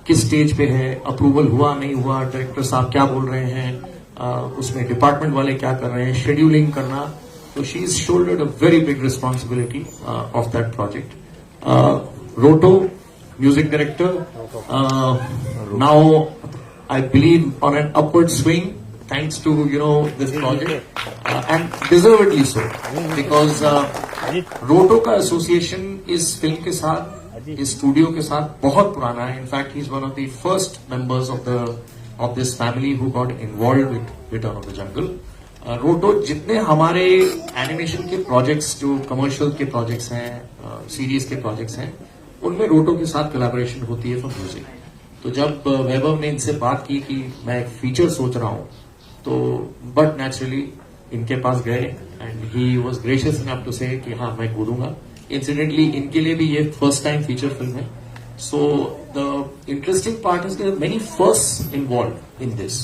किस स्टेज पे है, अप्रूवल हुआ नहीं हुआ, डायरेक्टर साहब क्या बोल रहे हैं, उसमें डिपार्टमेंट वाले क्या कर रहे हैं, शेड्यूलिंग करना. तो she is shouldered a very big responsibility of that project. Roto music director, now I believe on an upward swing thanks to this project and deservedly so because रोटो का एसोसिएशन इस फिल्म के साथ, इस studio के साथ बहुत पुराना है. In fact he is one of the first members of this family who got involve with return of the jungle. रोटो जितने हमारे एनिमेशन के प्रोजेक्ट्स, जो कमर्शियल के प्रोजेक्ट्स हैं, सीरीज के प्रोजेक्ट्स हैं, उनमें रोटो के साथ कोलैबोरेशन होती है फॉर म्यूजिक. तो जब वैभव ने इनसे बात की कि मैं एक फीचर सोच रहा हूं, तो बट नेचुरली इनके पास गए and he was gracious enough to say कि हाँ मैं कूदूंगा. इंसिडेंटली इनके लिए भी ये फर्स्ट टाइम फीचर फिल्म है. So the interesting part is there many first involve in this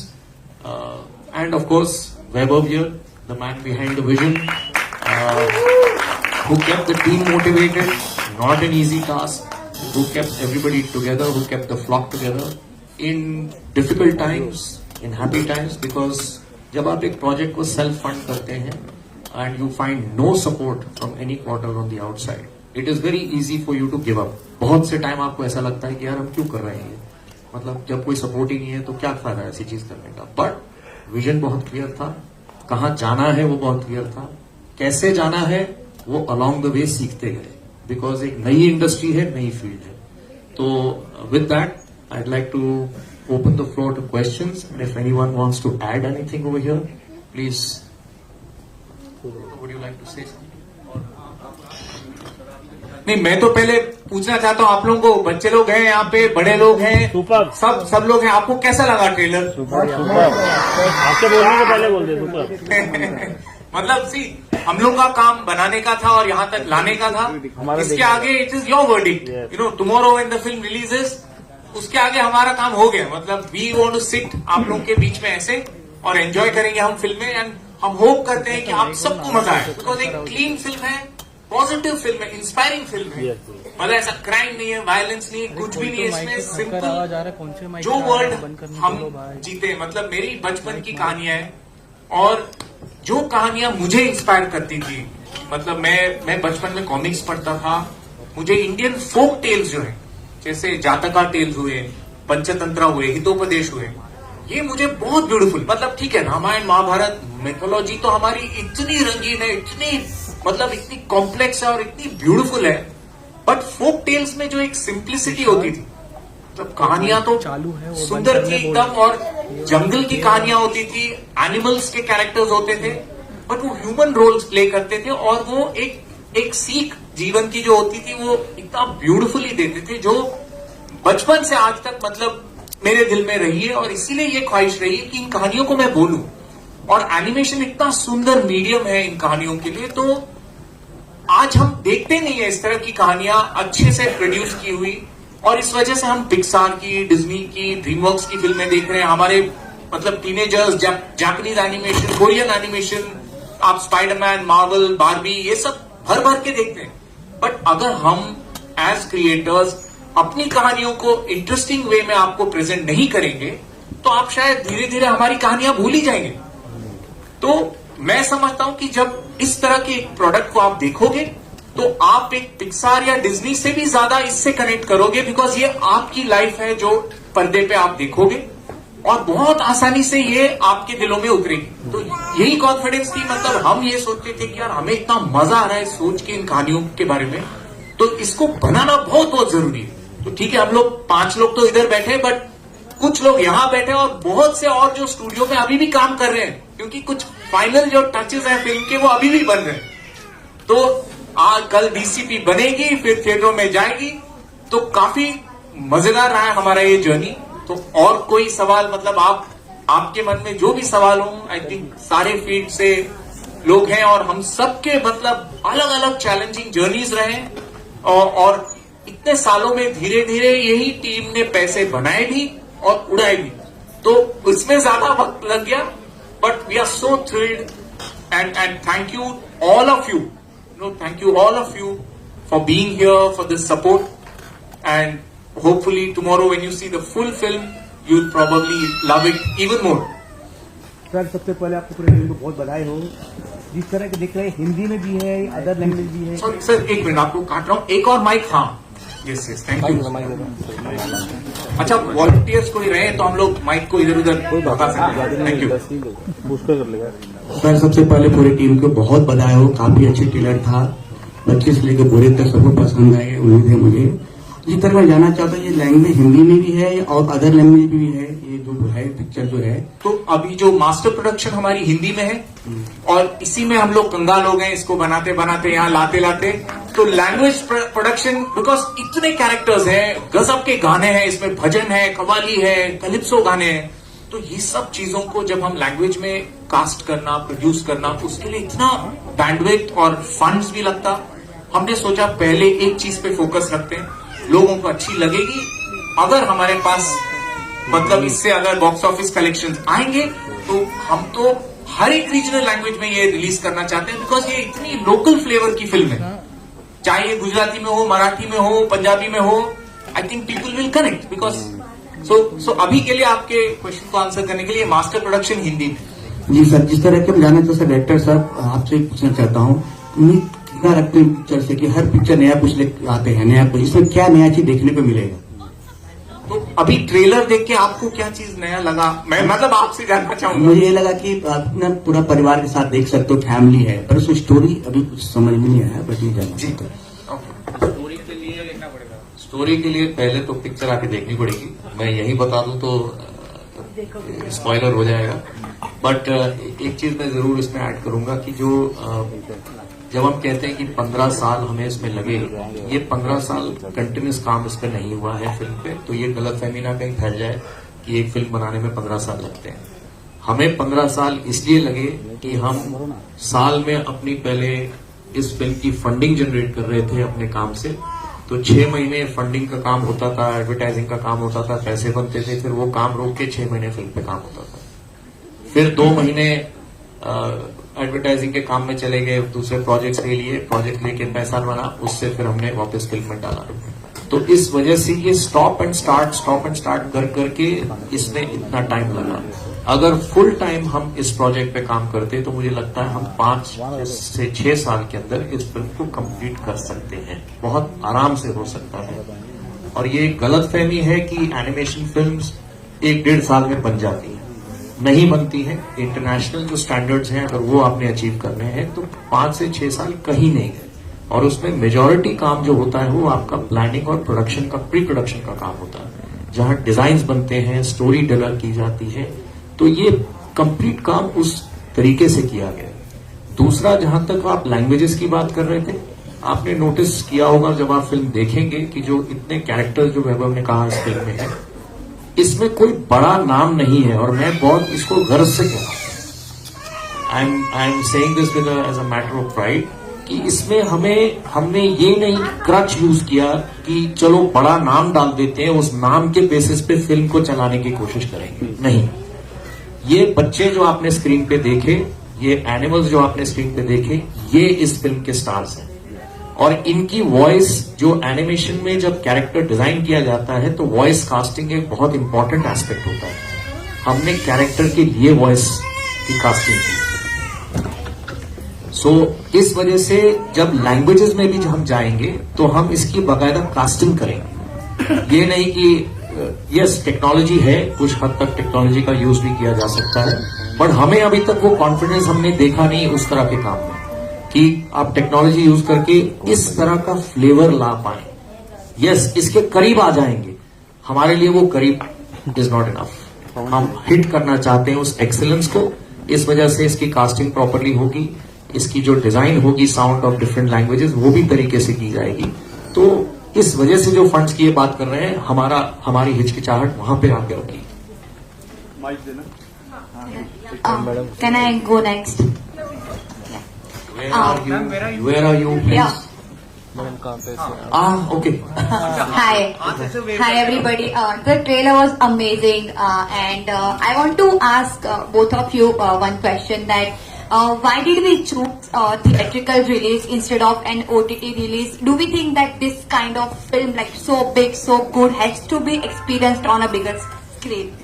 and of course Vaibhav here, the man behind the vision, who kept the team motivated, not an easy task, who kept everybody together, who kept the flock together in difficult times, in happy times, because जब आप एक project को self fund करते हैं and you find no support from any quarter on the outside, it is very easy for you to give up. बहुत से time आपको ऐसा लगता है कि यार हम क्यों कर रहे हैं, मतलब जब कोई सपोर्ट ही नहीं है तो क्या फायदा है ऐसी चीज करने का. बट विजन बहुत क्लियर था, कहाँ जाना है वो बहुत क्लियर था, कैसे जाना है वो अलॉन्ग द वे सीखते गए, बिकॉज एक नई इंडस्ट्री है, नई फील्ड है. तो with that I would like to open the floor to questions and if anyone wants to add anything over here please. Would you like to say? नहीं, मैं तो पहले पूछना चाहता हूँ आप लोगों को, बच्चे लोग हैं यहाँ पे, बड़े लोग हैं, सब लोग हैं, आपको कैसा लगा ट्रेलर? सुपर. आपके बोलने से पहले बोल दे सुपर. मतलब सी, हम लोग का काम बनाने का था और यहाँ तक लाने का था. इसके आगे it is your verdict. Tomorrow when the film releases, उसके आगे हमारा काम हो गया. मतलब वी वांट टू सिट आप लोग के बीच में ऐसे और एंजॉय करेंगे हम फिल्में. एंड हम होप करते हैं कि आप सबको मजा आए, बिकॉज एक क्लीन फिल्म है, पॉजिटिव फिल्म है, इंस्पायरिंग फिल्म है. मतलब ऐसा क्राइम नहीं है, वायलेंस नहीं है, कुछ भी नहीं है इसमें. सिंपल जो वर्ल्ड हम जीते, मतलब मेरी बचपन की कहानियां है और जो कहानियां मुझे इंस्पायर करती थी. मतलब मैं बचपन में कॉमिक्स पढ़ता था. मुझे इंडियन फोक टेल्स जो है, जैसे जातका टेल्स हुए, पंचतंत्रा हुए, हितोपदेश हुए, ये मुझे बहुत ब्यूटीफुल. मतलब ठीक है, रामायण महाभारत मिथोलॉजी तो हमारी इतनी रंगीन है, इतनी मतलब इतनी कॉम्प्लेक्स है और इतनी ब्यूटीफुल है. बट फोक टेल्स में जो एक सिंप्लिसिटी होती थी, मतलब कहानियां तो सुंदर थी एकदम, और जंगल की कहानियां होती थी, एनिमल्स के कैरेक्टर्स होते थे, बट वो ह्यूमन रोल्स प्ले करते थे. और वो एक सीख जीवन की जो होती थी वो इतना ब्यूटीफुली देते थे, जो बचपन से आज तक मतलब मेरे दिल में रही है. और इसीलिए ये ख्वाहिश रही है कि इन कहानियों को मैं बोलूं. और एनिमेशन इतना सुंदर मीडियम है इन कहानियों के लिए. तो आज हम देखते नहीं है इस तरह की कहानियां अच्छे से प्रोड्यूस की हुई, और इस वजह से हम पिक्सार की, डिज्नी की, ड्रीमवर्क्स की फिल्में देख रहे हैं. हमारे मतलब teenagers Japanese animation, Korean animation, आप स्पाइडरमैन, मार्वल, बारबी, ये सब भर भर के देखते हैं. बट अगर हम एज क्रिएटर्स अपनी कहानियों को इंटरेस्टिंग वे में आपको प्रेजेंट नहीं करेंगे, तो आप शायद धीरे धीरे हमारी कहानियां भूल ही जाएंगे. तो मैं समझता हूं कि जब इस तरह के एक प्रोडक्ट को आप देखोगे, तो आप एक पिक्सार या डिज्नी से भी ज्यादा इससे कनेक्ट करोगे, बिकॉज ये आपकी लाइफ है जो पर्दे पे आप देखोगे, और बहुत आसानी से ये आपके दिलों में उतरेगी. तो यही कॉन्फिडेंस थी. मतलब हम ये सोचते थे कि यार हमें इतना मजा आ रहा है सोच के इन कहानियों के बारे में, तो इसको बनाना बहुत बहुत जरूरी है. तो ठीक है, हम लोग 5 लोग तो इधर बैठे, बट कुछ लोग यहां बैठे और बहुत से और जो स्टूडियो में अभी भी काम कर रहे हैं, क्योंकि कुछ फाइनल जो टचेस हैं फिल्म के वो अभी भी बन रहे हैं. तो आज कल डीसीपी बनेगी, फिर थिएटरों में जाएगी. तो काफी मजेदार रहा है हमारा ये जर्नी. तो और कोई सवाल, मतलब आपके मन में जो भी सवाल हो, आई थिंक सारे फील्ड से लोग हैं और हम सबके मतलब अलग अलग चैलेंजिंग जर्नीज रहे. और इतने सालों में धीरे धीरे यही टीम ने पैसे बनाए भी और उड़ाए भी. तो उसमें ज्यादा वक्त लग गया, but we are so thrilled and thank you all of you. Thank you all of you for being here, for this support, and hopefully tomorrow when you see the full film, you'll probably love it even more. Sir सबसे पहले आपको पूरे team को बहुत बधाई हो। जिस तरह के दिख रहे हैं हिंदी में भी है, अदर लैंग्वेज भी है। सॉरी सर, एक मिनट आपको काट रहा हूँ, एक और माइक। हाँ, यस यस, थैंक यू। अच्छा, वॉलंटियर्स कोई रहे तो हम लोग माइक को इधर उधर भगा सकते हैं। Thank you. उसका कर लेगा। सर सबसे पहले पूरी टीम को बहुत बधाई हो, काफी अच्छी ट्रेलर था, बच्चे से लेकर बूढ़े तक सबको पसंद आए, उम्मीद है मुझे। इसी तरह मैं जानना चाहता हूँ ये लैंग्वेज हिंदी में भी है और अदर लैंग्वेज में भी है, ये जो है पिक्चर जो है। तो अभी जो मास्टर प्रोडक्शन हमारी हिंदी में है और इसी में हम लोग कंगाल हो गए इसको बनाते बनाते, यहाँ लाते लाते। तो लैंग्वेज प्रोडक्शन, बिकॉज इतने कैरेक्टर्स हैं, गजब के गाने हैं इसमें, भजन है, कव्वाली है, कलिप्सो गाने हैं। तो ये सब चीजों को जब हम लैंग्वेज में कास्ट करना, प्रोड्यूस करना, उसके लिए इतना बैंडविड्थ और फंड्स भी लगता। हमने सोचा पहले एक चीज पे फोकस रखते हैं, लोगों को अच्छी लगेगी। अगर हमारे पास मतलब इससे अगर बॉक्स ऑफिस कलेक्शंस आएंगे तो हम तो हर एक रीजनल लैंग्वेज में ये रिलीज करना चाहते हैं, बिकॉज ये इतनी लोकल फ्लेवर की फिल्म है। चाहे ये गुजराती में हो, मराठी में हो, पंजाबी में हो, I think people will connect. Because so अभी के लिए आपके क्वेश्चन को आंसर करने के लिए मास्टर प्रोडक्शन हिंदी में। जी सर, जिस तरह के हम जानना चाहते हैं डायरेक्टर साहब, आपसे पूछना चाहता हूँ, उम्मीद कितना रखते हैं पिक्चर से कि हर पिक्चर नया कुछ लेकर आते हैं, नया कुछ, इसमें क्या नया चीज देखने को मिलेगा? तो अभी ट्रेलर देख के आपको क्या चीज नया लगा? मैं मतलब आपसे जानना चाहूंगा। मुझे ये लगा कि आप ना पूरा परिवार के साथ देख सकते हो, फैमिली है, पर उसमें स्टोरी अभी कुछ समझ में नहीं आया, बट ये जानना जी, चाहता हूं। स्टोरी के लिए पहले तो पिक्चर आके देखनी पड़ेगी। मैं यही बता दूं तो स्पॉइलर हो जाएगा, बट एक चीज मैं जरूर इसमें ऐड करूंगा कि जो जब हम कहते हैं कि 15 साल हमें इसमें लगे, ये 15 साल कंटिन्यूस काम इस पर नहीं हुआ है फिल्म पे, तो ये गलतफहमी ना कहीं फैल जाए कि एक फिल्म बनाने में 15 साल लगते हैं। हमें 15 साल इसलिए लगे कि हम साल में अपनी पहले इस फिल्म की फंडिंग जनरेट कर रहे थे अपने काम से। तो 6 महीने फंडिंग का काम होता था, एडवर्टाइजिंग का काम होता था, पैसे बनते थे, फिर वो काम रोक के 6 महीने फिल्म पे काम होता था। फिर 2 महीने एडवर्टाइजिंग के काम में चले गए दूसरे प्रोजेक्ट्स के लिए, प्रोजेक्ट लेके पैसा बना, उससे फिर हमने वापस फिल्म में डाला। तो इस वजह से ये स्टॉप एंड स्टार्ट कर करके इसमें इतना टाइम लगा। अगर फुल टाइम हम इस प्रोजेक्ट पे काम करते तो मुझे लगता है हम 5 से 6 साल के अंदर इस फिल्म को कंप्लीट कर सकते हैं, बहुत आराम से हो सकता है। और ये गलतफहमी है कि एनिमेशन फिल्म्स 1-1.5 साल में बन जाती हैं, नहीं बनती हैं। इंटरनेशनल जो स्टैंडर्ड्स हैं अगर वो आपने अचीव करने हैं तो 5 से 6 साल कहीं नहीं गए। और उसमें मेजॉरिटी काम जो होता है वो आपका प्लानिंग और प्रोडक्शन का, प्री प्रोडक्शन का काम होता है, जहां डिजाइन बनते हैं, स्टोरी डेवलप की जाती है। तो ये कंप्लीट काम उस तरीके से किया गया। दूसरा, जहां तक आप लैंग्वेजेस की बात कर रहे थे, आपने नोटिस किया होगा जब आप फिल्म देखेंगे कि जो इतने कैरेक्टर्स जो वैभव ने कहा इस फिल्म में है, इसमें कोई बड़ा नाम नहीं है। और मैं बहुत इसको गर्व से कह रहा हूं, I am saying this with as a matter of pride, कि इसमें हमने ये नहीं क्रच यूज किया कि चलो बड़ा नाम डाल देते हैं, उस नाम के बेसिस पे फिल्म को चलाने की कोशिश करेंगे। नहीं, ये बच्चे जो आपने स्क्रीन पे देखे, ये एनिमल्स जो आपने स्क्रीन पे देखे, ये इस फिल्म के स्टार्स हैं। और इनकी वॉइस, जो एनिमेशन में जब कैरेक्टर डिजाइन किया जाता है तो वॉइस कास्टिंग एक बहुत इंपॉर्टेंट एस्पेक्ट होता है। हमने कैरेक्टर के लिए वॉइस की कास्टिंग की। सो इस वजह से जब लैंग्वेजेस में भी हम जाएंगे तो हम इसकी बाकायदा कास्टिंग करेंगे। ये नहीं कि यस टेक्नोलॉजी है, कुछ हद तक टेक्नोलॉजी का यूज भी किया जा सकता है, बट हमें अभी तक वो कॉन्फिडेंस हमने देखा नहीं उस तरह के काम में कि आप टेक्नोलॉजी यूज करके इस तरह का फ्लेवर ला पाए। यस, इसके करीब आ जाएंगे, हमारे लिए वो करीब इज नॉट इनफ। हम हिट करना चाहते हैं उस एक्सीलेंस को, इस वजह से इसकी कास्टिंग प्रॉपरली होगी, इसकी जो डिजाइन होगी साउंड ऑफ डिफरेंट लैंग्वेजेस वो भी तरीके से की जाएगी। तो इस वजह से जो फंड्स की ये बात कर रहे हैं, हमारी हिचकिचाहट वहां पे आके रुकी। Can I go next? Where are you? Please? Yeah. Okay. Hi everybody. The trailer was amazing, and I want to ask both of you one question. That why did we choose theatrical release instead of an OTT release? Do we think that this kind of film, like so big, so good, has to be experienced on a bigger screen?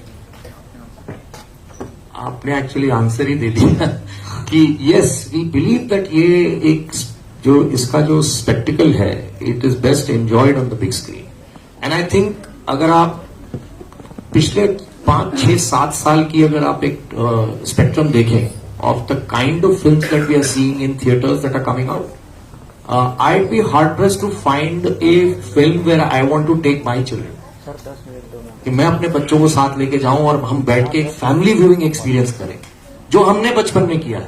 आपने actually answer ही दे दिया कि yes we believe that ये एक जो इसका जो spectacled है it is best enjoyed on the big screen and I think अगर आप पिछले 5, 6, 7 साल की अगर आप एक स्पेक्ट्रम देखें of the kind of films that we are seeing in theatres that are coming out I be hard pressed to find a film where I want to take my children कि मैं अपने बच्चों को साथ लेके जाऊं और हम बैठ के एक फैमिली व्यूइंग एक्सपीरियंस करें जो हमने बचपन में किया है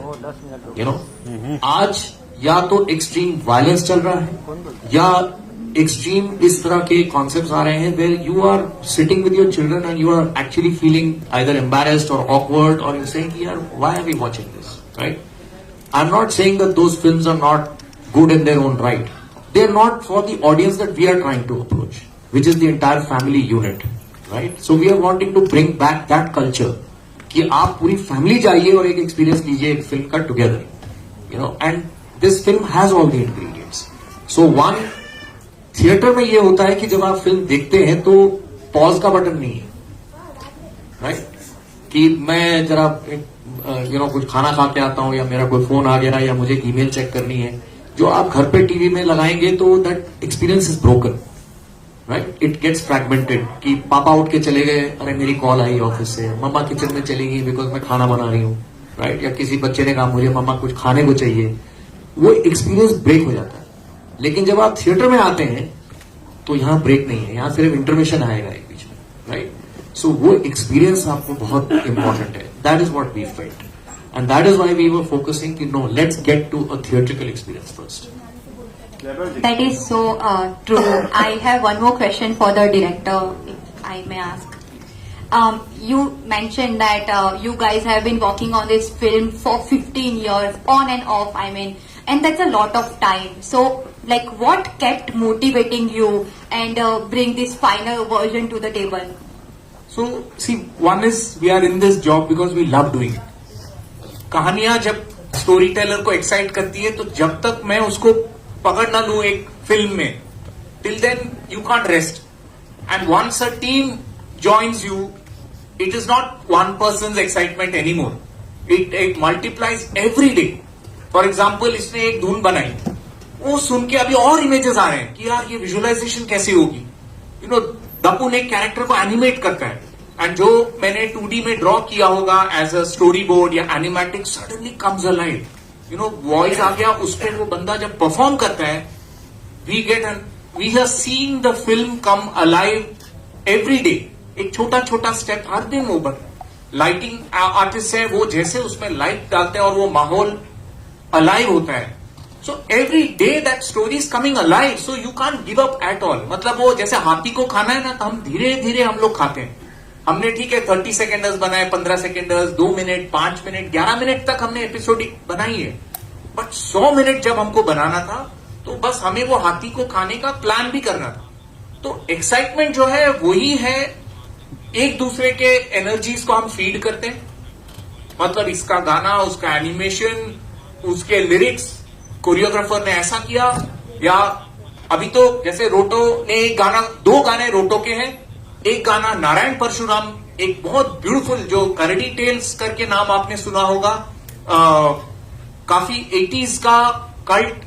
यू नो आज या तो एक्सट्रीम वायलेंस चल रहा है या एक्सट्रीम इस तरह के कॉन्सेप्ट्स आ रहे हैं where you are sitting with your children and you are actually feeling either embarrassed और ऑकवर्ड और यू सेइंग यार why are we watching this right I am not saying that those films are not good in their own right they are not for the audience that we are trying to approach which is the entire family unit, right? So we are wanting to bring back that culture कि आप पूरी family जाइए और एक experience लीजिए एक film का together, you know, and this film has all the ingredients. So one theatre में ये होता है कि जब आप फिल्म देखते हैं तो पॉज का बटन नहीं है, राइट? कि मैं जरा यू नो कुछ खाना खा के आता हूं या मेरा कोई फोन आ गया या मुझे ईमेल चेक करनी है, जो आप घर पे टीवी में लगाएंगे तो that experience is broken, right? It gets fragmented कि पापा उठ के चले गए, अरे मेरी कॉल आई ऑफिस से, मम्मा किचन में चली गई बिकॉज मैं खाना बना रही हूँ, राइट? या किसी बच्चे ने कहा मुझे मम्मा कुछ खाने को चाहिए, वो एक्सपीरियंस ब्रेक हो जाता है. लेकिन जब आप थिएटर में आते हैं तो यहां ब्रेक नहीं है, यहां सिर्फ इंटरमिशन आएगा एक बीच में, राइट? सो वो एक्सपीरियंस आपको बहुत इंपॉर्टेंट है. That is what we felt and that is why we were focusing कि no let's get to a theatrical experience first. That is so true. I have one more question for the director, if I may ask. You mentioned that you guys have been working on this film for 15 years, on and off, I mean, and that's a lot of time. So, like, what kept motivating you and bring this final version to the table? So, see, one is we are in this job because we love doing it. कहानियां जब story teller को excite करती है तो जब तक मैं उसको पकड़ ना लूं एक फिल्म में, till then you can't rest. And once a team joins you, it is not one person's excitement any more, it multiplies every day. For example इसने एक धुन बनाई, वो सुन के अभी और इमेजेस आ रहे हैं कि यार ये विजुअलाइजेशन कैसे होगी. यू नो, दपुन एक कैरेक्टर को एनिमेट करता है एंड जो मैंने 2D में ड्रॉ किया होगा एज अ स्टोरी बोर्ड या animatic suddenly comes alive. You know, voice आ गया, उस पर वो बंदा जब परफॉर्म करता है, we are seeing the film come alive every day. एक छोटा छोटा स्टेप हर दिन ओवर. लाइटिंग आर्टिस्ट है, वो जैसे उसमें लाइट डालते हैं और वो माहौल अलाइव होता है. So every day that story is coming alive, so you can't give up at all. मतलब वो जैसे हाथी को खाना है ना, तो हम धीरे धीरे हम लोग खाते हैं. हमने ठीक है 30 सेकेंडर्स बनाए, 15 सेकेंडर्स, 2 मिनट, 5 मिनट, 11 मिनट तक हमने एपिसोड बनाई है. बट 100 मिनट जब हमको बनाना था तो बस हमें वो हाथी को खाने का प्लान भी करना था. तो एक्साइटमेंट जो है वही है, एक दूसरे के एनर्जीज को हम फीड करते हैं. मतलब इसका गाना, उसका एनिमेशन, उसके लिरिक्स, कोरियोग्राफर ने ऐसा किया, या अभी तो जैसे रोटो ने एक गाना, 2 गाने रोटो के हैं. एक गाना नारायण परशुराम, एक बहुत ब्यूटीफुल जो करडी टेल्स करके नाम आपने सुना होगा, काफी 80s का cult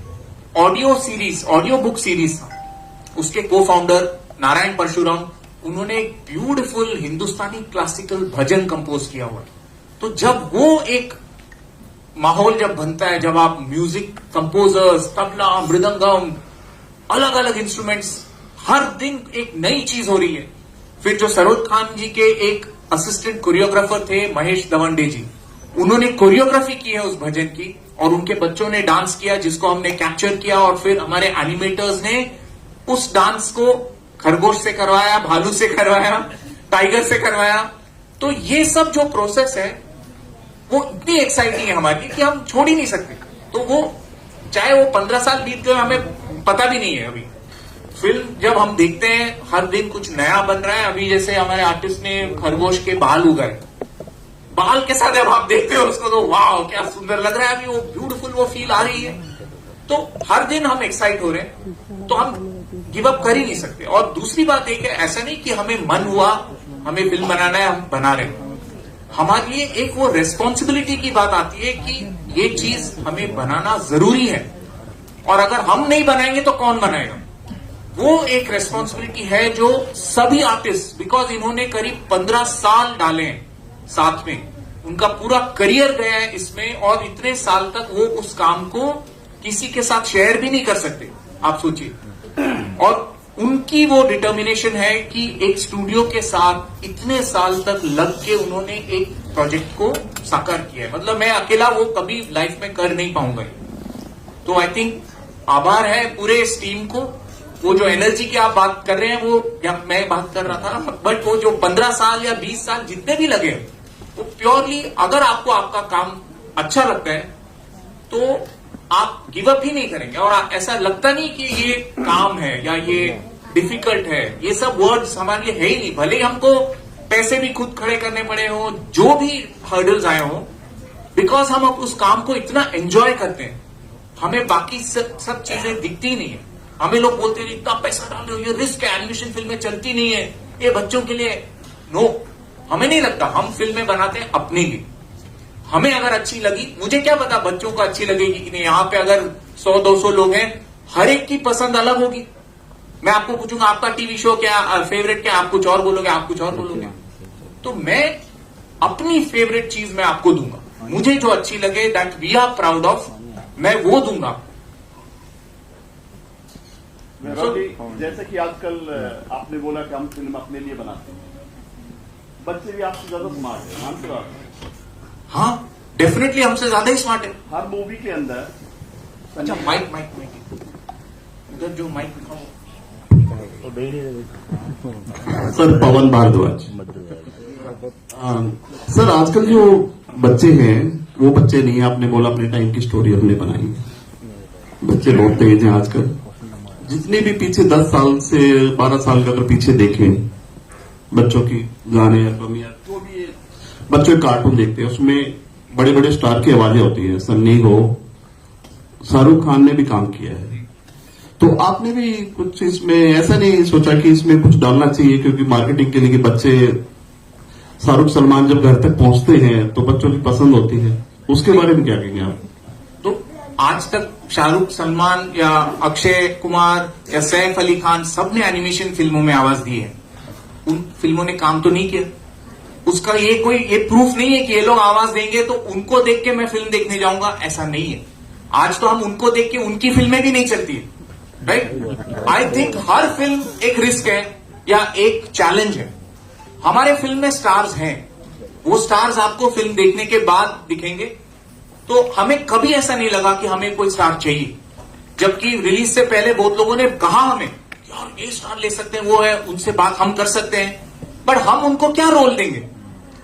audio series, audio book series, उसके को फाउंडर नारायण परशुराम, उन्होंने एक ब्यूटीफुल हिंदुस्तानी क्लासिकल भजन कंपोज किया हुआ. तो जब वो एक माहौल जब बनता है, जब आप म्यूजिक कंपोजर्स, तबला, मृदंगम, अलग अलग इंस्ट्रूमेंट्स, हर दिन एक नई चीज हो रही है. फिर जो सरोज खान जी के एक असिस्टेंट कोरियोग्राफर थे महेश दवंडे जी, उन्होंने कोरियोग्राफी की है उस भजन की, और उनके बच्चों ने डांस किया जिसको हमने कैप्चर किया, और फिर हमारे एनिमेटर्स ने उस डांस को खरगोश से करवाया, भालू से करवाया, टाइगर से करवाया. तो ये सब जो प्रोसेस है वो इतनी एक्साइटिंग है हमारी कि हम छोड़ ही नहीं सकते. तो वो चाहे वो 15 साल बीत गए, हमें पता भी नहीं है. अभी फिल्म जब हम देखते हैं हर दिन कुछ नया बन रहा है. अभी जैसे हमारे आर्टिस्ट ने खरगोश के बाल उगाए, बाल के साथ जब आप देखते हो उसको तो वाह क्या सुंदर लग रहा है, अभी वो ब्यूटीफुल वो फील आ रही है। तो हर दिन हम एक्साइट हो रहे हैं, तो हम गिव अप कर ही नहीं सकते। और दूसरी बात एक है, ऐसा नहीं कि हमें मन हुआ हमें फिल्म बनाना है हम बना रहे हैं। हमारे लिए एक वो रेस्पॉन्सिबिलिटी की बात आती है कि ये चीज हमें बनाना जरूरी है, और अगर हम नहीं बनाएंगे तो कौन बनाएगा। वो एक रेस्पॉन्सिबिलिटी है जो सभी आर्टिस्ट, बिकॉज इन्होंने करीब 15 साल डाले हैं साथ में, उनका पूरा करियर गया है इसमें, और इतने साल तक वो उस काम को किसी के साथ शेयर भी नहीं कर सकते, आप सोचिए। और उनकी वो डिटर्मिनेशन है कि एक स्टूडियो के साथ इतने साल तक लग के उन्होंने एक प्रोजेक्ट को साकार किया है। मतलब मैं अकेला वो कभी लाइफ में कर नहीं पाऊंगा। तो आई थिंक आभार है पूरे इस टीम को। वो जो एनर्जी की आप बात कर रहे हैं वो या मैं बात कर रहा था, बट वो जो 15 साल या 20 साल जितने भी लगे वो प्योरली, अगर आपको आपका काम अच्छा लगता है तो आप गिव अप ही नहीं करेंगे। और ऐसा लगता नहीं कि ये काम है या ये डिफिकल्ट है, ये सब वर्ड्स हमारे लिए है ही नहीं। भले ही हमको पैसे भी खुद खड़े करने पड़े हो, जो भी हर्डल्स आए हो, बिकॉज हम उस काम को इतना एंजॉय करते हैं, हमें बाकी सब चीजें दिखती नहीं है। हमें लोग बोलते हैं इतना पैसा डाल रहे हो, ये रिस्क है, एनिमेशन फिल्में चलती नहीं है, ये बच्चों के लिए। नो, हमें नहीं लगता। हम फिल्में बनाते हैं अपने लिए, हमें अगर अच्छी लगी, मुझे क्या पता बच्चों को अच्छी लगेगी कि नहीं। यहाँ पे अगर 100-200 लोग हैं, हर एक की पसंद अलग होगी। मैं आपको पूछूंगा आपका टीवी शो क्या फेवरेट क्या, आप कुछ और बोलोगे, आप कुछ और बोलोगे। तो मैं अपनी फेवरेट चीज मैं आपको दूंगा, मुझे जो अच्छी लगे, that we are proud of, मैं वो दूंगा। वैभव जी, जैसे कि आजकल आपने बोला कि हम फिल्म अपने लिए बनाते हैं, बच्चे भी आपसे ज्यादा स्मार्ट है, मानते हो आप? हाँ, डेफिनेटली हमसे ज्यादा ही स्मार्ट है। हर मूवी के अंदर अच्छा, माइक उधर जो माइक दिखाओ। सर, पवन भारद्वाज। सर, आजकल जो बच्चे हैं वो बच्चे नहीं है, आपने बोला अपने टाइम की स्टोरी हमने बनाई है। बच्चे बहुत तेज हैं आजकल। जितने भी पीछे 10 साल से 12 साल का अगर पीछे देखें, बच्चों की गाने एल्बम या जो भी बच्चों के कार्टून देखते हैं, उसमें बड़े बड़े स्टार की आवाजें होती है। सन्नी हो, शाहरुख खान ने भी काम किया है। तो आपने भी कुछ इसमें ऐसा नहीं सोचा कि इसमें कुछ डालना चाहिए, क्योंकि मार्केटिंग के लिए कि बच्चे शाहरुख सलमान जब घर तक पहुंचते हैं तो बच्चों की पसंद होती है, उसके बारे में क्या कहेंगे आप? तो आज तक शाहरुख सलमान या अक्षय कुमार या सैफ अली खान सबने एनिमेशन फिल्मों में आवाज दी है। उन फिल्मों ने काम तो नहीं किया। उसका ये प्रूफ नहीं है कि ये लोग आवाज देंगे तो उनको देख के मैं फिल्म देखने जाऊंगा, ऐसा नहीं है। आज तो हम उनको देख के उनकी फिल्में भी नहीं चलती है, right? I think her film एक रिस्क है या एक चैलेंज है। हमारे फिल्म में स्टार्स हैं, वो स्टार्स आपको फिल्म देखने के बाद दिखेंगे। तो हमें कभी ऐसा नहीं लगा कि हमें कोई स्टार चाहिए, जबकि रिलीज से पहले बहुत लोगों ने कहा हमें यार ये स्टार ले सकते हैं, वो है, उनसे बात हम कर सकते हैं, बट हम उनको क्या रोल देंगे?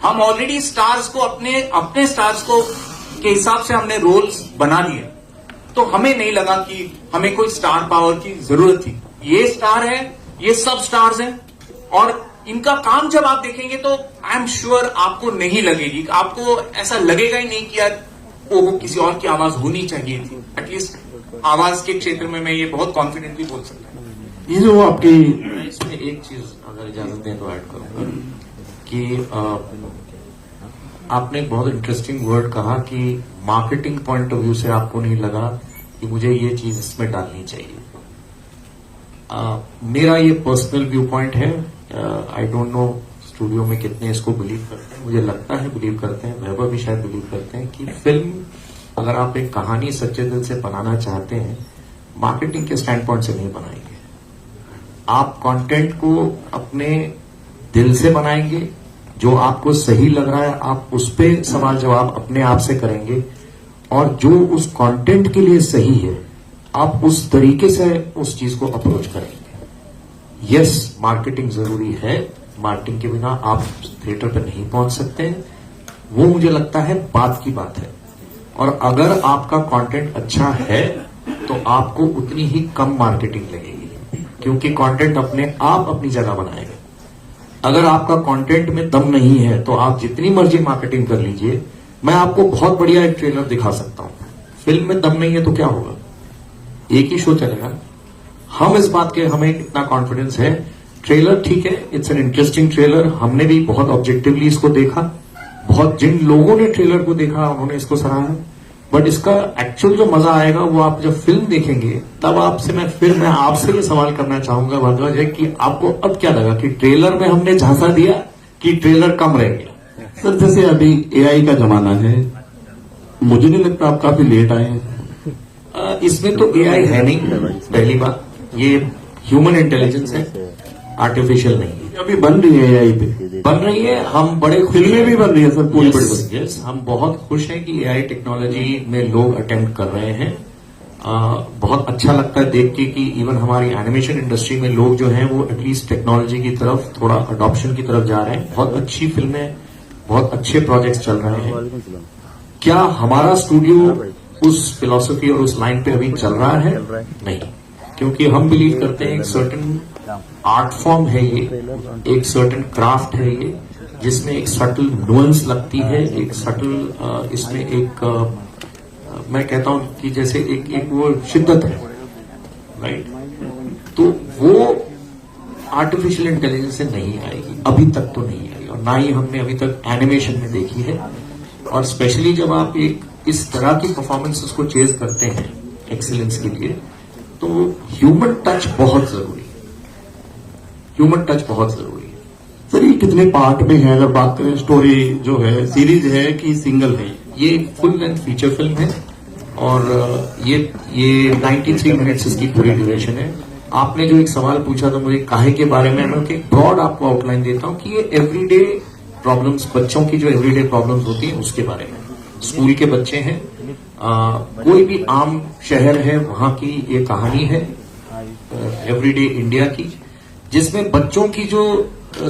हम ऑलरेडी स्टार्स को अपने स्टार्स को के हिसाब से हमने रोल्स बना लिए। तो हमें नहीं लगा कि हमें कोई स्टार पावर की जरूरत थी। ये स्टार है, ये सब स्टार्स हैं, और इनका काम जब आप देखेंगे तो आई एम श्योर आपको नहीं लगेगी, आपको ऐसा लगेगा ही नहीं कि यार वो किसी और की आवाज होनी चाहिए थी। एटलीस्ट आवाज के क्षेत्र में मैं ये बहुत कॉन्फिडेंटली बोल सकता हूँ। ये जो आपकी इसमें एक चीज अगर इजाजत दें तो ऐड करूंगा कि आपने बहुत इंटरेस्टिंग वर्ड कहा कि मार्केटिंग पॉइंट ऑफ व्यू से आपको नहीं लगा कि मुझे ये चीज इसमें डालनी चाहिए। मेरा ये पर्सनल व्यू पॉइंट है। आई डोंट नो स्टूडियो में कितने इसको बिलीव करते हैं, मुझे लगता है बिलीव करते हैं, वैभव भी शायद बिलीव करते हैं कि फिल्म अगर आप एक कहानी सच्चे दिल से बनाना चाहते हैं, मार्केटिंग के स्टैंड पॉइंट से नहीं बनाएंगे। आप कंटेंट को अपने दिल से बनाएंगे, जो आपको सही लग रहा है आप उस पर सवाल जवाब अपने आप से करेंगे, और जो उस कंटेंट के लिए सही है आप उस तरीके से उस चीज को अप्रोच करेंगे। यस, मार्केटिंग जरूरी है, मार्केटिंग के बिना आप थिएटर पर नहीं पहुंच सकते हैं, वो मुझे लगता है बात की बात है। और अगर आपका कंटेंट अच्छा है तो आपको उतनी ही कम मार्केटिंग लगेगी, क्योंकि कंटेंट अपने आप अपनी जगह बनाएगा। अगर आपका कंटेंट में दम नहीं है तो आप जितनी मर्जी मार्केटिंग कर लीजिए, मैं आपको बहुत बढ़िया एक ट्रेलर दिखा सकता हूं, फिल्म में दम नहीं है तो क्या होगा, एक ही शो चलेगा। हम इस बात के, हमें इतना कॉन्फिडेंस है। ट्रेलर ठीक है, इट्स एन इंटरेस्टिंग ट्रेलर, हमने भी बहुत ऑब्जेक्टिवली इसको देखा, बहुत जिन लोगों ने ट्रेलर को देखा उन्होंने इसको सराहा, बट इसका एक्चुअल जो मजा आएगा वो आप जब फिल्म देखेंगे तब मैं आपसे ये सवाल करना चाहूंगा भारद्वाज है कि आपको अब क्या लगा कि ट्रेलर में हमने झांसा दिया कि ट्रेलर कम रह गया? सर जैसे अभी एआई का जमाना है, मुझे नहीं लगता आप काफी लेट आए हैं। इसमें तो एआई है नहीं, पहली बात, ये ह्यूमन इंटेलिजेंस है, आर्टिफिशियल नहीं है। अभी बन रही है एआई पे, बन रही है, हम बड़े फिल्में भी बन रही है सर पूरी बड़ी। यस, हम बहुत खुश हैं कि एआई टेक्नोलॉजी में लोग अटेम्प्ट कर रहे हैं। बहुत अच्छा लगता है देख के कि इवन हमारी एनिमेशन इंडस्ट्री में लोग जो हैं वो एटलीस्ट टेक्नोलॉजी की तरफ, थोड़ा अडॉप्शन की तरफ जा रहे हैं। बहुत अच्छी फिल्में, बहुत अच्छे प्रोजेक्ट्स चल रहे हैं। क्या हमारा स्टूडियो उस फिलॉसफी और उस लाइन पे अभी चल रहा है? नहीं, क्योंकि हम बिलीव करते हैं एक सर्टन आर्ट फॉर्म है ये, एक सर्टन क्राफ्ट है ये, जिसमें एक सटल नुएंस लगती है, एक सटल इसमें एक मैं कहता हूं कि जैसे एक वो शिद्दत है, राइट? तो वो आर्टिफिशियल इंटेलिजेंस से नहीं आएगी, अभी तक तो नहीं आई, और ना ही हमने अभी तक एनिमेशन में देखी है। और स्पेशली जब आप एक इस तरह की परफॉर्मेंसेस को चेज करते हैं एक्सीलेंस के लिए, तो ह्यूमन टच बहुत जरूरी है, ह्यूमन टच बहुत जरूरी है। सर ये कितने पार्ट में है, अगर बात करें स्टोरी जो है, सीरीज है कि सिंगल है? ये फुल लेंथ फीचर फिल्म है और ये 93 मिनट्स इसकी पूरी ड्यूरेशन है। आपने जो एक सवाल पूछा था मुझे काहे के बारे में, मैं एक ब्रॉड आपको आउटलाइन देता हूं कि ये एवरीडे प्रॉब्लम्स, बच्चों की जो एवरीडे प्रॉब्लम्स होती है उसके बारे में। स्कूल के बच्चे हैं, कोई भी आम शहर है, वहां की ये कहानी है एवरीडे इंडिया की, जिसमें बच्चों की जो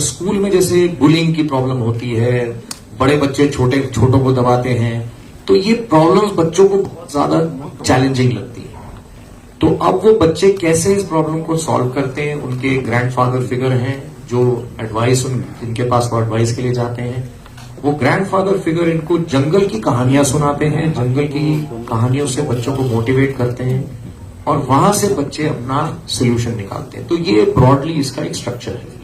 स्कूल में जैसे बुलिंग की प्रॉब्लम होती है, बड़े बच्चे छोटों को दबाते हैं, तो ये प्रॉब्लम्स बच्चों को बहुत ज्यादा चैलेंजिंग लगती है। तो अब वो बच्चे कैसे इस प्रॉब्लम को सॉल्व करते हैं, उनके ग्रैंडफादर फिगर हैं जो एडवाइस, जिनके पास वो एडवाइस के लिए जाते हैं, वो ग्रैंडफादर फिगर इनको जंगल की कहानियां सुनाते हैं, जंगल की कहानियों से बच्चों को मोटिवेट करते हैं और वहां से बच्चे अपना सोल्यूशन निकालते हैं। तो ये ब्रॉडली इसका एक स्ट्रक्चर है।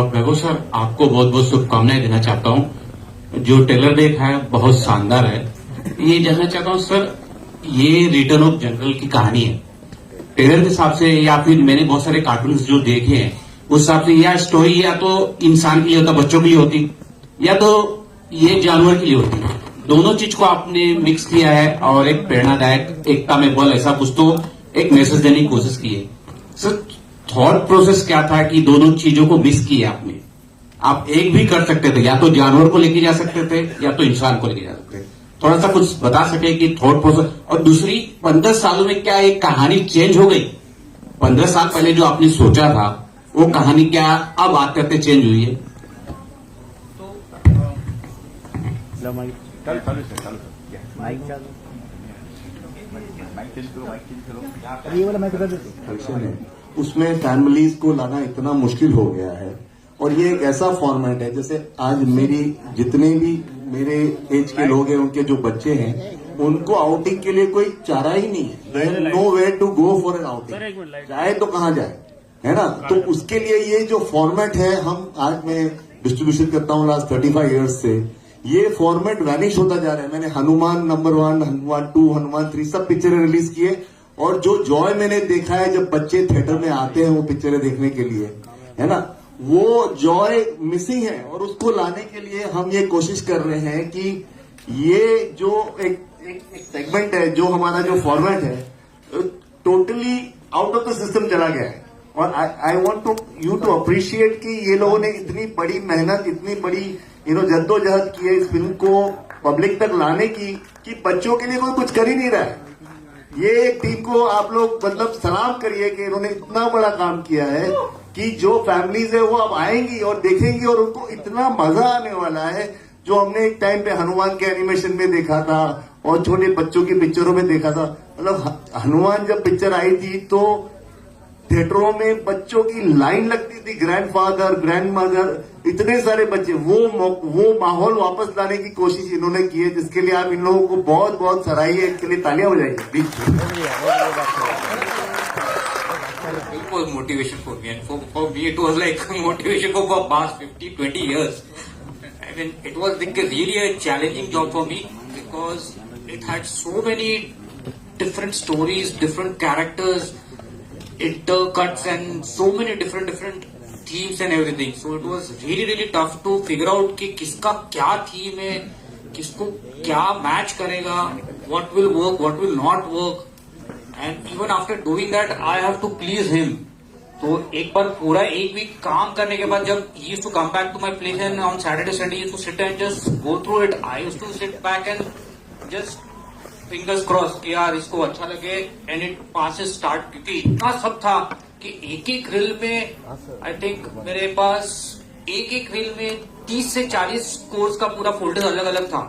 वैभव सर, आपको बहुत बहुत शुभकामनाएं देना चाहता हूं। जो ट्रेलर देखा है बहुत शानदार है। ये जानना चाहता हूं सर, ये रिटर्न ऑफ जंगल की कहानी है ट्रेलर के हिसाब से, या फिर मैंने बहुत सारे कार्टून जो देखे हैं उस हिसाब से, या स्टोरी या तो इंसान के लिए होता, बच्चों के लिए होती, या तो ये जानवर के लिए होती है। दोनों चीज को आपने मिक्स किया है और एक प्रेरणादायक, एकता में बल, ऐसा कुछ तो एक मैसेज देने की कोशिश की है। सर थॉट प्रोसेस क्या था कि दोनों चीजों को मिक्स किया आपने? आप एक भी कर सकते थे, या तो जानवर को लेके जा सकते थे या तो इंसान को लेके जा सकते थे। थोड़ा सा कुछ बता सके कि थॉट प्रोसेस। और दूसरी, 15 सालों में क्या एक कहानी चेंज हो गई? 15 साल पहले जो आपने सोचा था वो कहानी क्या अब आते आते चेंज हुई है? ये वाला माइक कर देते। फंक्शन है, उसमें फैमिलीज को लाना इतना मुश्किल हो गया है। और ये एक ऐसा फॉर्मेट है, जैसे आज मेरी जितने भी मेरे एज के लोग हैं, उनके जो बच्चे हैं, उनको आउटिंग के लिए कोई चारा ही नहीं है। No way to go for an outing, जाए तो कहाँ जाए, है ना? तो उसके लिए ये जो फॉर्मेट है, हम आज मैं डिस्ट्रीब्यूशन करता हूँ लास्ट 35 ईयर्स से, ये फॉर्मेट वैनिश होता जा रहा है। मैंने हनुमान नंबर 1, हनुमान 2, हनुमान 3 सब पिक्चरें रिलीज किए, और जो जॉय मैंने देखा है जब बच्चे थिएटर में आते हैं वो पिक्चरें देखने के लिए, है ना, वो जॉय मिसिंग है। और उसको लाने के लिए हम ये कोशिश कर रहे हैं कि ये जो एक सेगमेंट है, जो हमारा जो फॉर्मेट है, totally out of the system चला गया है। और I want you to appreciate कि ये लोगों ने इतनी बड़ी मेहनत, इतनी बड़ी जद्दोजहद की है इस फिल्म को पब्लिक तक लाने की, कि बच्चों के लिए कोई कुछ कर ही नहीं रहा है। ये टीम को आप लोग मतलब सलाम करिए कि इन्होंने इतना बड़ा काम किया है कि जो फैमिलीज है वो अब आएंगी और देखेंगी, और उनको इतना मजा आने वाला है। जो हमने एक टाइम पे हनुमान के एनिमेशन में देखा था और छोटे बच्चों की पिक्चरों में देखा था, मतलब हनुमान जब पिक्चर आई थी तो थिएटरों में बच्चों की लाइन लगती थी, ग्रैंडफादर, ग्रैंडमदर, इतने सारे बच्चे, वो माहौल वापस लाने की कोशिश इन्होंने की है, जिसके लिए आप इन लोगों को बहुत बहुत सराहिए, इनके लिए तालियां बजाइए। It was motivation for me, and for me it was like motivation for past 50-20 years. I mean, it was like really a challenging job for me because it had so many different stories, different characters, intercuts, and so many different themes and everything. So it was really tough to figure out कि किसका क्या theme है, किसको क्या match करेगा, what will work, what will not work. And even after doing that, I have to please him. तो एक बार पूरा एक वीक काम करने के बाद जब he used to come back to my place and on Saturday, Sunday he used to sit and just go through it. I used to sit back and just fingers crossed कि यार इसको अच्छा लगे and it passes start, क्योंकि इतना सब था कि एक रील में I think मेरे पास एक रील में 30 से 40 कोर्स का पूरा फोल्डर अलग अलग था।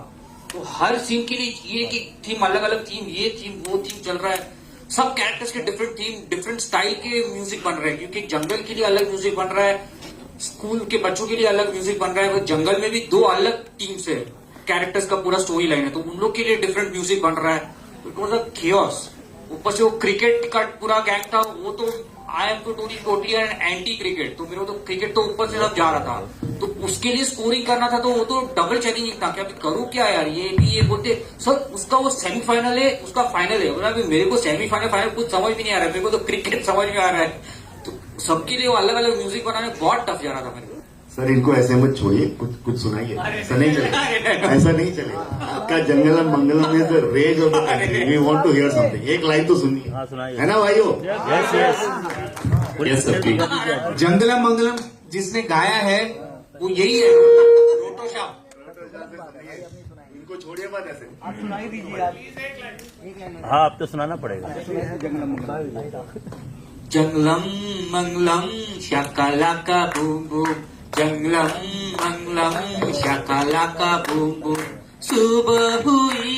तो हर सीन के लिए ये कि थीम अलग अलग थीम, ये थीम वो थीम चल रहा है, सब कैरेक्टर्स के डिफरेंट थीम, डिफरेंट स्टाइल के म्यूजिक बन रहे हैं, क्योंकि जंगल के लिए अलग म्यूजिक बन रहा है, स्कूल के बच्चों के लिए अलग म्यूजिक बन रहा है, वो जंगल में भी 2 अलग टीम्स है, कैरेक्टर्स का पूरा स्टोरी लाइन है, तो उन लोग के लिए डिफरेंट म्यूजिक बन रहा है। It was a chaos। ऊपर से वो क्रिकेट का पूरा गैंग था, वो तो I am totally anti cricket, तो मेरे को तो क्रिकेट तो ऊपर से सब जा रहा था, तो उसके लिए स्कोरिंग करना था, तो वो तो डबल चैलेंजिंग था कि अभी करूँ क्या यार, ये बोलते सर उसका वो सेमीफाइनल है, उसका फाइनल है, बोला अभी मेरे को सेमीफाइनल फाइनल कुछ समझ भी नहीं आ रहा है, मेरे को तो क्रिकेट समझ में आ रहा है, तो सबके लिए वो अलग अलग म्यूजिक बनाने बहुत टफ जा रहा था मेरे को। सर इनको ऐसे मत छोड़िए, कुछ सुनाइए, ऐसा नहीं चलेगा, ऐसा नहीं चलेगा। आपका जंगलम मंगलम is the rage of the country, we want to hear something, एक लाइन तो सुनिए, है ना भाइयों? Yes sir please. जंगलम मंगलम जिसने गाया है वो यही है, रोटो श्याम। इनको छोड़िए मत ऐसे। आप सुनाई दीजिए आप। हाँ अब तो सुनाना पड़ेगा। जंगलम मंगलम शाकालाका बूम बूम, जंगलम मंगलम शाकालाका बूम बूम, सुबह हुई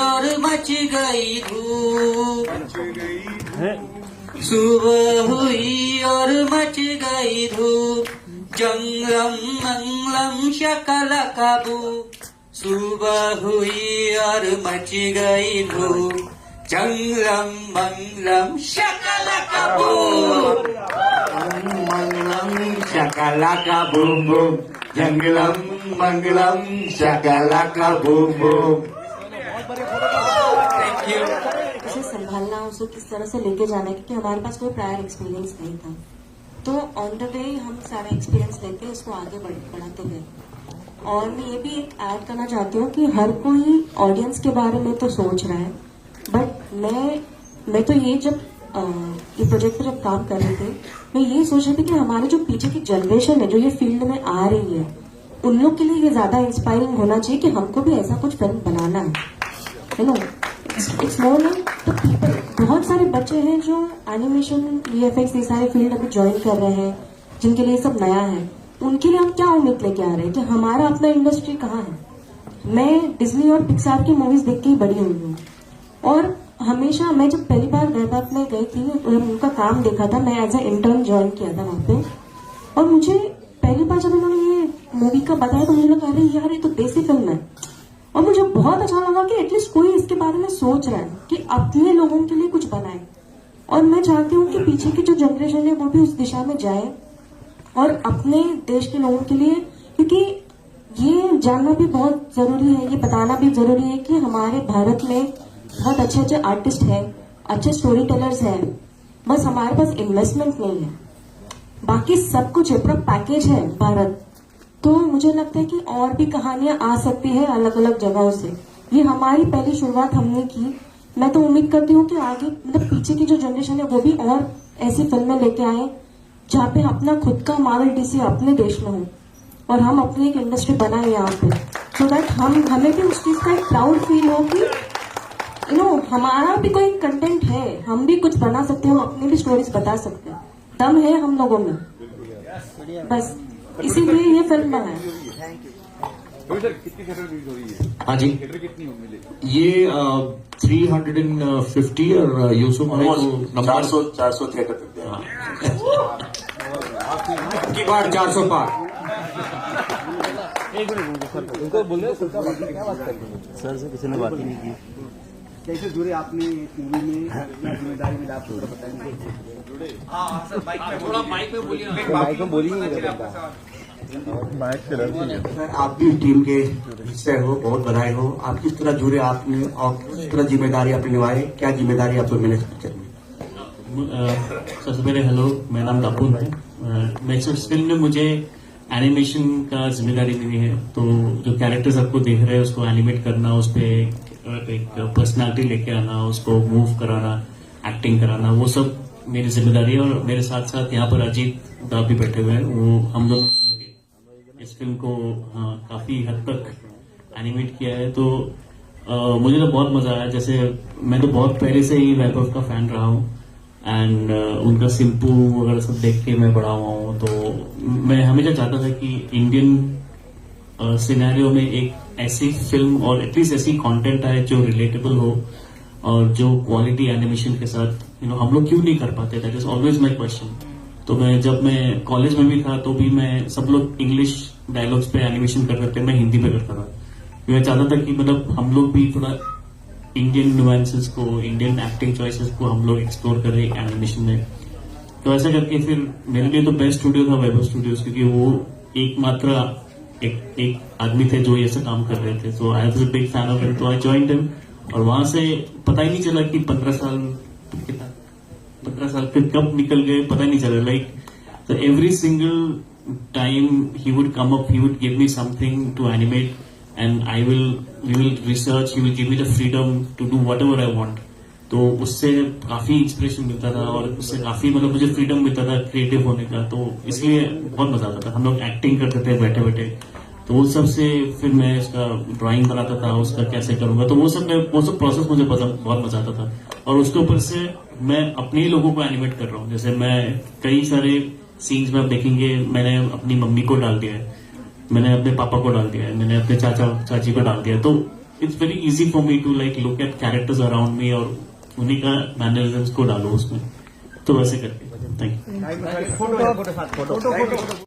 और मच गई धूप, सुबह हुई और मच गई धूप, जंगलम मंगलम शाकालाका बूम, सुबह हुई और मच गई धूप, जंगलम मंगलम शाकालाका बूम, मंगलम शाकालाका बूम बूम, जंगलम मंगलम शाकालाका बूम बूम। Thank you. उसे संभालना, उसे किस तरह से लेके जाना है, क्योंकि हमारे पास कोई प्रायर एक्सपीरियंस नहीं था, तो ऑन द वे हम सारा एक्सपीरियंस लेके उसको आगे बढ़ाते गए। और मैं ये भी एक ऐड करना चाहती हूँ कि हर कोई ऑडियंस के बारे में तो सोच रहा है, बट मैं तो ये जब ये प्रोजेक्ट पर जब काम कर रहे थे, मैं ये सोच रही थी कि हमारे जो पीछे की जनरेशन है जो ये फील्ड में आ रही है, उन लोग के लिए ये ज्यादा इंस्पायरिंग होना चाहिए कि हमको भी ऐसा कुछ फिल्म बनाना है, you know. It's more like the people. बहुत सारे बच्चे हैं जो एनिमेशन, वीएफएक्स, ये सारे फील्ड अभी ज्वाइन कर रहे हैं, जिनके लिए सब नया है, उनके लिए हम क्या उम्मीद लेके आ रहे हैं कि हमारा अपना इंडस्ट्री कहाँ है। मैं डिज्नी और पिक्सार की मूवीज देख के ही बड़ी हुई हूँ, और हमेशा मैं जब पहली बार वैभव में गई थी और उनका काम देखा था, मैं एज ए इंटर्न ज्वाइन किया था वहाँ पे, और मुझे पहली बार जब उन्होंने ये मूवी का बताया तो मुझे लगा अरे यार ये तो देसी फिल्म है, और मुझे बहुत अच्छा लगा कि एटलीस्ट कोई इसके बारे में सोच रहा है कि अपने लोगों के लिए कुछ बनाए। और मैं चाहती हूँ कि पीछे की जो जनरेशन है वो भी उस दिशा में जाए और अपने देश के लोगों के लिए, क्योंकि ये जानना भी बहुत जरूरी है, ये बताना भी जरूरी है कि हमारे भारत में बहुत अच्छे अच्छे आर्टिस्ट हैं, अच्छे स्टोरी टेलर्स हैं, बस हमारे पास इन्वेस्टमेंट नहीं है, बाकी सब कुछ है, पूरा पैकेज है भारत। तो मुझे लगता है कि और भी कहानियां आ सकती है अलग अलग जगहों से। ये हमारी पहली शुरुआत हमने की, मैं तो उम्मीद करती हूँ कि आगे मतलब पीछे की जो जनरेशन है वो भी और ऐसी फिल्में लेके आए जहाँ पे अपना खुद का मार्वल डीसी अपने देश में हो और हम अपनी एक इंडस्ट्री बनाए यहाँ पे, सो दैट हमें भी उस चीज का एक प्राउड फील हो कि यू नो हमारा भी कोई कंटेंट है, हम भी कुछ बना सकते हैं, हम अपनी भी स्टोरीज बता सकते हैं, दम है हम लोगों में, बस इसीलिए ये फिल्म बनाए। सर कितनी थिएटर रिलीज हो रही है? हाँ जी, थिएटर कितनी मिलेगी? ये 350 और यूसुफ भाई को नंबर 400 थिएटर तक जाएगा। की बार 400 पार। एक मिनट सर, उनको बोले सर से किसी ने बात ही नहीं की। कैसे जुड़े आपने इस मूवी में, क्या जिम्मेदारी मिला आपको थोड़ा बताएंगे? थोड़ा माइक में बोलिए। माइक में बोलिए सर आप भी टीम के हिस्से हो, बहुत बधाई हो। आप किस तरह जुड़े आपने और किस तरह जिम्मेदारी आपने निभाई, क्या जिम्मेदारी आपको मिले इस पिक्चर में? सबसे पहले हेलो, मेरा नाम तपुन है। मैं इस फिल्म में मुझे एनिमेशन का जिम्मेदारी मिली है, तो जो कैरेक्टर्स आपको देख रहे हैं उसको एनिमेट करना, उस पर एक पर्सनालिटी लेके आना, उसको मूव कराना, एक्टिंग कराना, वो सब मेरी जिम्मेदारी है। और मेरे साथ साथ यहाँ पर अजीत दा भी बैठे हुए हैं, वो हम लोग इस फिल्म को काफी हद तक एनिमेट किया है। तो मुझे तो बहुत मजा आया। जैसे मैं तो बहुत पहले से ही वैभव का फैन रहा हूँ एंड उनका सिंपू वगैरह सब देख के मैं बड़ा हुआ हूँ। तो मैं हमेशा चाहता था कि इंडियन सिनेरियो में एक ऐसी फिल्म और एटलीस्ट ऐसी कंटेंट आए जो रिलेटेबल हो और जो क्वालिटी एनिमेशन के साथ हम लोग क्यों नहीं कर पाते। That is always my question. तो जब मैं कॉलेज में भी था तो भी मैं, सब लोग इंग्लिश डायलॉग्स पे एनिमेशन कर रहे थे, मैं हिंदी पे करता था। मैं चाहता था कि मतलब हम लोग भी थोड़ा इंडियन नुआंसेस को, इंडियन एक्टिंग चॉइसेस को हम लोग एक्सप्लोर करें एनिमेशन में। तो ऐसा करके फिर मेरे लिए तो बेस्ट स्टूडियो था वैभव स्टूडियोज, क्योंकि वो एकमात्र एक आदमी थे जो ये सब काम कर रहे थे। So I was a big fan of him, तो आई जॉइंड हिम। और वहां से पता ही नहीं चला कि 15 साल फिर कब निकल गए, पता नहीं चला। Like so every single time he would come up, he would give me something to animate and we will research, he will give me the freedom to do whatever I want. तो उससे काफी inspiration मिलता था और उससे काफी मुझे freedom मिलता था क्रिएटिव होने का। तो इसलिए बहुत मजा आता था। हम लोग एक्टिंग करते थे बैठे बैठे, तो वो सब से फिर मैं उसका ड्राइंग बनाता था, उसका कैसे करूंगा। तो वो सब प्रोसेस मुझे बहुत मजा आता था। और उसके ऊपर से मैं अपने ही लोगों को एनिमेट कर रहा हूँ। जैसे मैं कई सारे सीन्स में आप देखेंगे, मैंने अपनी मम्मी को डाल दिया है, मैंने अपने पापा को डाल दिया है, मैंने अपने चाचा चाची को डाल दिया है। तो it's very easy for me to like look at characters around me और उन्हीं का मैनरिज्म्स को डालो उसमें। तो वैसे करके थैंक यू।